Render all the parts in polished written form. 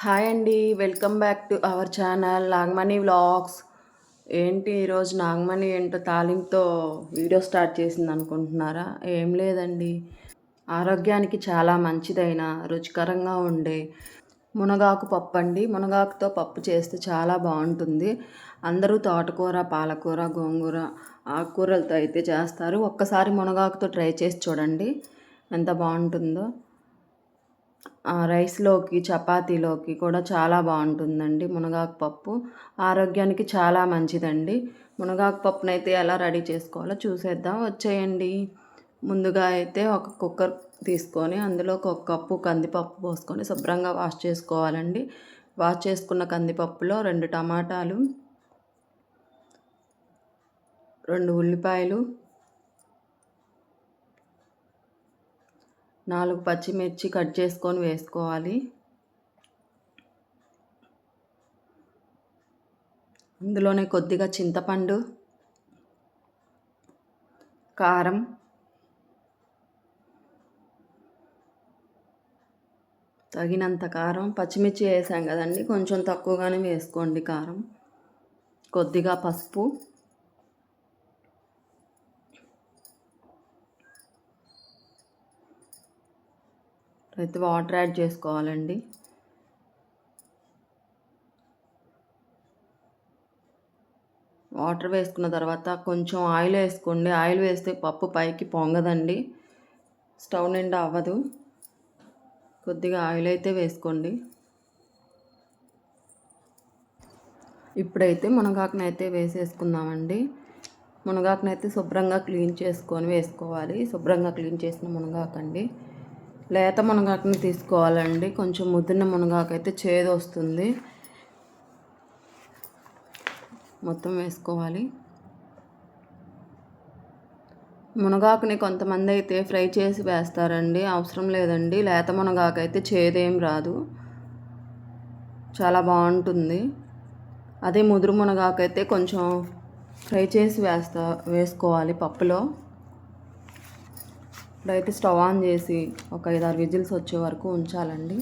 Hi అండి. Welcome back to our channel Nagamani vlogs. ఏంటి ఈరోజు నాగమణి ఏంటో తాలింపుతో వీడియో స్టార్ట్ చేసింది అనుకుంటున్నారా? ఏం లేదండి. ఆరోగ్యానికి చాలా మంచిదైన రుచికరంగా ఉండే మునగాకు పప్పు అండి. మునగాకుతో పప్పు చేస్తే చాలా బాగుంటుంది. అందరూ తోటకూర, పాలకూర, గోంగూర, ఆకుకూరలతో అయితే చేస్తారు. ఒక్కసారి మునగాకుతో ట్రై చేసి చూడండి ఎంత బాగుంటుందో. రైస్లోకి, చపాతీలోకి కూడా చాలా బాగుంటుందండి మునగాకు పప్పు. ఆరోగ్యానికి చాలా మంచిదండి. మునగాకు పప్పునైతే ఎలా రెడీ చేసుకోవాలో చూసేద్దాం, వచ్చేయండి. ముందుగా అయితే ఒక కుక్కర్ తీసుకొని అందులోకి ఒక కప్పు కందిపప్పు పోసుకొని శుభ్రంగా వాష్ చేసుకోవాలండి. వాష్ చేసుకున్న కందిపప్పులో 2 టమాటాలు, 2 ఉల్లిపాయలు, 4 పచ్చిమిర్చి కట్ చేసుకొని వేసుకోవాలి. అందులోనే కొద్దిగా చింతపండు, కారం, తగినంత కారం, పచ్చిమిర్చి వేసాం కదండి, కొంచెం తక్కువగానే వేసుకోండి కారం, కొద్దిగా పసుపు, అయితే వాటర్ యాడ్ చేసుకోవాలండి. వాటర్ వేసుకున్న తర్వాత కొంచెం ఆయిల్ వేసుకోండి. ఆయిల్ వేస్తే పప్పు పైకి పొంగదండి, స్టవ్ నిండా అవ్వదు. కొద్దిగా ఆయిల్ అయితే వేసుకోండి. ఇప్పుడైతే మునగాకునైతే వేసేసుకుందామండి. మునగాకునైతే శుభ్రంగా క్లీన్ చేసుకొని వేసుకోవాలి. శుభ్రంగా క్లీన్ చేసిన మునగాకండి. లేత మునగాకుని తీసుకోవాలండి. కొంచెం ముదిరిన మునగాకు అయితే చేదు వస్తుంది. మొత్తం వేసుకోవాలి. మునగాకుని కొంతమంది అయితే ఫ్రై చేసి వేస్తారండి, అవసరం లేదండి. లేత మునగాకు అయితే చేదేం రాదు, చాలా బాగుంటుంది. అదే ముదురు మునగాకు అయితే కొంచెం ఫ్రై చేసి వేసుకోవాలి పప్పులో. ఇప్పుడైతే స్టవ్ ఆన్ చేసి ఒక 5-6 విజిల్స్ వచ్చే వరకు ఉంచాలండి.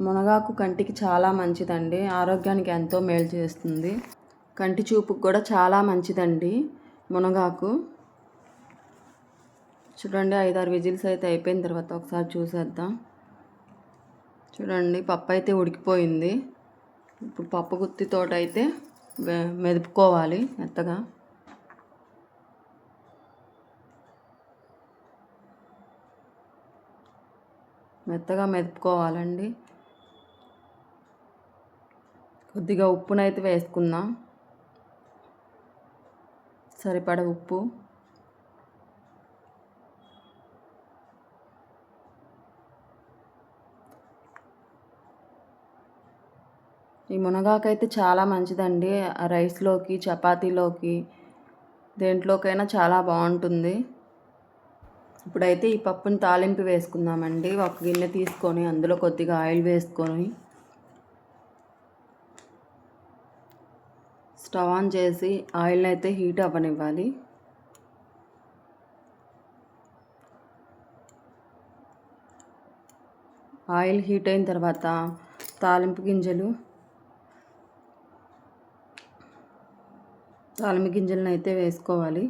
మునగాకు కంటికి చాలా మంచిదండి, ఆరోగ్యానికి ఎంతో మేలు చేస్తుంది. కంటి చూపుకు కూడా చాలా మంచిదండి మునగాకు. చూడండి, 5-6 విజిల్స్ అయితే అయిపోయిన తర్వాత ఒకసారి చూసేద్దాం. చూడండి, పప్పు అయితే ఉడికిపోయింది. ఇప్పుడు పప్పు గుత్తితోటైతే మెదుపుకోవాలి మెత్తగా. మెత్తగా మెదుపుకోవాలండి. కొద్దిగా ఉప్పునైతే వేసుకుందాం, సరిపడ ఉప్పు. ఈ మునగాకు అయితే చాలా మంచిదండి. రైస్లోకి, చపాతీలోకి, దేంట్లోకైనా చాలా బాగుంటుంది. ఇప్పుడైతే ఈ పప్పుని తాలింపు వేసుకుందామండి. ఒక గిన్నె తీసుకొని అందులో కొద్దిగా ఆయిల్ వేసుకొని స్టవ్ ఆన్ చేసి ఆయిల్ని అయితే హీట్ అవ్వనివ్వాలి. ఆయిల్ హీట్ అయిన తర్వాత తాలింపు గింజలను అయితే వేసుకోవాలి.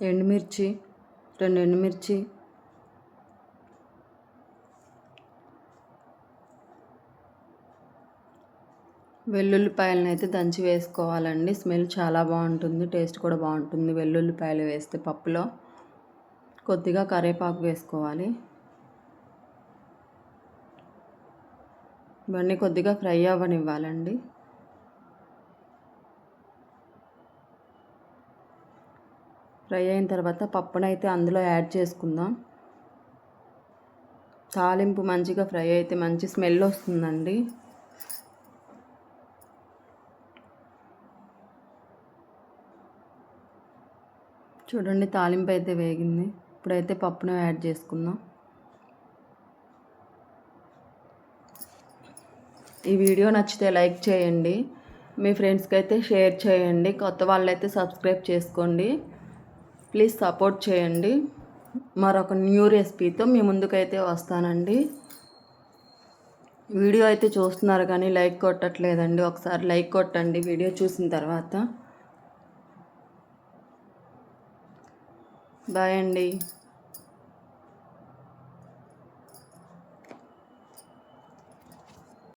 ఎండుమిర్చి, 2 ఎండుమిర్చి, వెల్లుల్లిపాయలను అయితే దంచి వేసుకోవాలండి. స్మెల్ చాలా బాగుంటుంది, టేస్ట్ కూడా బాగుంటుంది వెల్లుల్లిపాయలు వేస్తే పప్పులో. కొద్దిగా కరివేపాకు వేసుకోవాలి. ఇవన్నీ కొద్దిగా ఫ్రై అవ్వనివ్వాలండి. ఫ్రై అయిన తర్వాత పప్పునైతే అందులో యాడ్ చేసుకుందాం. తాలింపు మంచిగా ఫ్రై అయితే మంచి స్మెల్ వస్తుందండి. చూడండి, తాలింపు అయితే వేగింది. ఇప్పుడైతే పప్పును యాడ్ చేసుకుందాం. ఈ వీడియో నచ్చితే లైక్ చేయండి, మీ ఫ్రెండ్స్కి అయితే షేర్ చేయండి. కొత్త వాళ్ళైతే సబ్స్క్రైబ్ చేసుకోండి. ప్లీజ్ సపోర్ట్ చేయండి. మరొక న్యూ రెసిపీతో మీ ముందుకైతే వస్తానండి. వీడియో అయితే చూస్తున్నారు కానీ లైక్ కొట్టట్లేదండి. ఒకసారి లైక్ కొట్టండి వీడియో చూసిన తర్వాత. బాయ్ అండి.